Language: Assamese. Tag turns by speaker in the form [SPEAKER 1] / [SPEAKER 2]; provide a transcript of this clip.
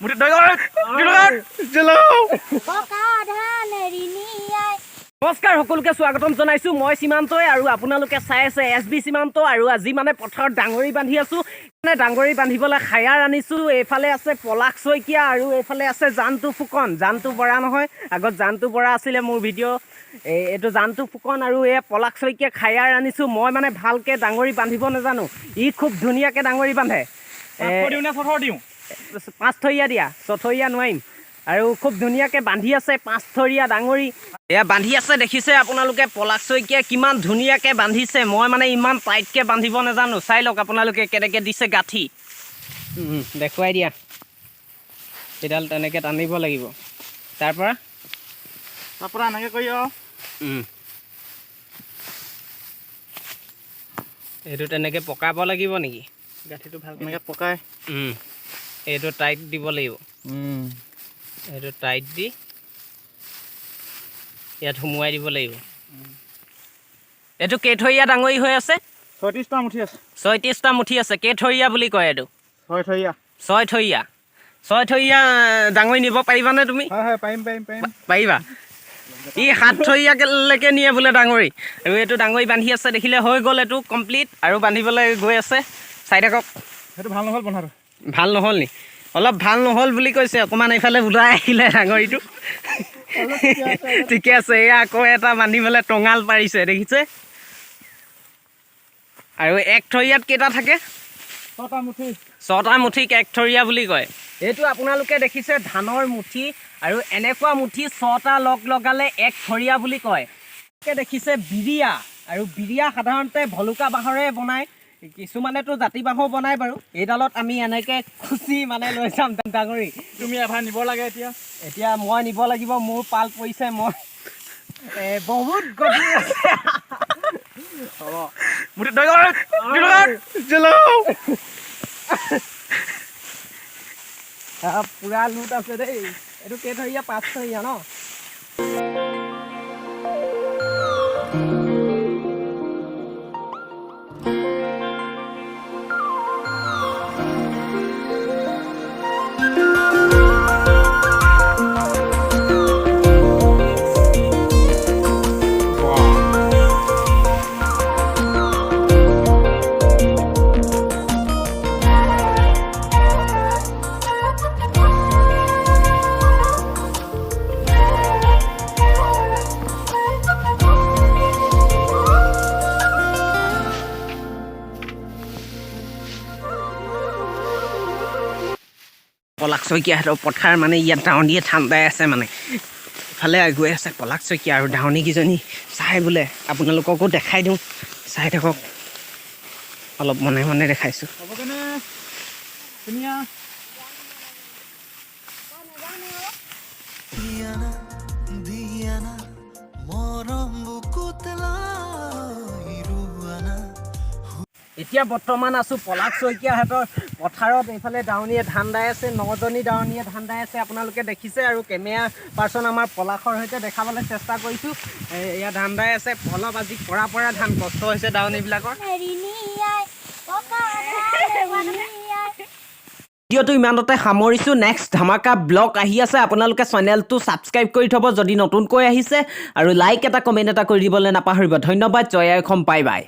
[SPEAKER 1] মুঠি দৈ চলো নমস্কাৰ সকলোকে স্বাগতম জনাইছোঁ মই সীমান্তই আৰু আপোনালোকে চাই আছে SB সীমান্ত আৰু আজি মানে পথাৰত ডাঙৰি বান্ধি আছোঁ মানে ডাঙৰি বান্ধিবলৈ খায়াৰ আনিছোঁ এইফালে আছে পলাশ শইকীয়া আৰু এইফালে আছে জানটো ফুকন জানটো বৰা নহয় আগত জানটো বৰা আছিলে মোৰ ভিডিঅ' এইটো জানটো ফুকন আৰু এই পলাশ শইকীয়া খায়াৰ আনিছোঁ মই মানে ভালকৈ ডাঙৰি বান্ধিব নাজানো ই খুব ধুনীয়াকৈ ডাঙৰি বান্ধে পাঁচ থৰীয়া দিয়া ছথৰীয়া নোৱাৰিম আৰু খুব ধুনীয়াকৈ বান্ধি আছে পাঁচ থৰীয়া ডাঙৰি এয়া বান্ধি আছে দেখিছে আপোনালোকে পলাশ শইকীয়াই কিমান ধুনীয়াকৈ বান্ধিছে মই মানে ইমান টাইটকৈ বান্ধিব নাজানো চাই লওক আপোনালোকে কেনেকৈ দিছে গাঁঠি দেখুৱাই দিয়া এডাল তেনেকৈ টানিব লাগিব তাৰপৰা এনেকৈ কৰি এইটো তেনেকৈ পকাব লাগিব নেকি গাঁঠিটো ভালকৈ এনেকৈ পকাই এইটো টাইট দিব লাগিব এইটো টাইট দি ইয়াত সোমোৱাই দিব লাগিব এইটো কেইথৰীয়া ডাঙৰি হৈ আছে
[SPEAKER 2] 36টা মুঠি আছে
[SPEAKER 1] 36টা মুঠি আছে কেইথৰীয়া বুলি কয় এইটো
[SPEAKER 2] 6
[SPEAKER 1] থৰীয়া ডাঙৰি নিব পাৰিবানে তুমি পাৰিবা ই 7 থৰীয়ালৈকে নিয়ে বোলে ডাঙৰি আৰু এইটো ডাঙৰি বান্ধি আছে দেখিলে হৈ গ'ল এইটো কমপ্লিট আৰু বান্ধিবলৈ গৈ আছে চাই থাকক
[SPEAKER 2] সেইটো ভাল নহ'ল বন্ধাটো
[SPEAKER 1] ভাল নহ'ল নি অলপ ভাল নহ'ল বুলি কৈছে অকণমান এইফালে ওলাই আহিলে ডাঙৰিটো ঠিকে আছে এয়া আকৌ এটা বান্ধিবলৈ টঙাল পাৰিছে দেখিছে আৰু এক থৰীয়াত কেইটা থাকে 6টা মুঠিক এক থৰীয়া বুলি কয় এইটো আপোনালোকে দেখিছে ধানৰ মুঠি আৰু এনেকুৱা মুঠি 6টা লগালে এক থৰীয়া বুলি কয় দেখিছে বিৰিয়া আৰু বিৰিয়া সাধাৰণতে ভলুকা বাঁহৰে বনায় কিছুমানেতো জাতি বাঁহো বনাই বাৰু এইডালত আমি এনেকৈ খুচি মানে লৈ যাম ডাঙৰি
[SPEAKER 2] তুমি এভাৰ নিব লাগে
[SPEAKER 1] এতিয়া মই নিব লাগিব মোৰ পাল পৰিছে মই বহুত গধুৰ আছে হ'ব মুঠি দৈ চলো পুৰা লুট আছে দেই এইটো কেইথৰীয়া 5 থৰীয়া ন পলাশ শইকীয়াহঁতৰ পথাৰ মানে ইয়াত ডাউনীয়ে ঠাণ্ডাই আছে মানে ইফালে গৈ আছে পলাশ শইকীয়া আৰু ডাউনীকেইজনী চাই বোলে আপোনালোককো দেখাই দিওঁ চাই থাকক অলপ মনে মনে দেখাইছোঁ এতিয়া বৰ্তমান আছোঁ পলাশ শইকীয়াহঁতৰ পথাৰত এইফালে ডাউনীয়ে ধান দাই আছে 9জনী ডাউনীয়ে ধান দাই আছে আপোনালোকে দেখিছে আৰু কেমেৰা পাৰ্চন আমাৰ পলাশৰ সৈতে দেখাবলৈ চেষ্টা কৰিছোঁ এয়া ধান দাই আছে অলপ আজি পৰা ধান কষ্ট হৈছে ডাউনীবিলাকৰ ভিডিঅ'টো ইমানতে সামৰিছোঁ নেক্সট ধামাকা ব্লগ আহি আছে আপোনালোকে চেনেলটো ছাবস্ক্ৰাইব কৰি থ'ব যদি নতুনকৈ আহিছে আৰু লাইক এটা কমেণ্ট এটা কৰি দিবলৈ নাপাহৰিব ধন্যবাদ জয় আই অসম বাই বাই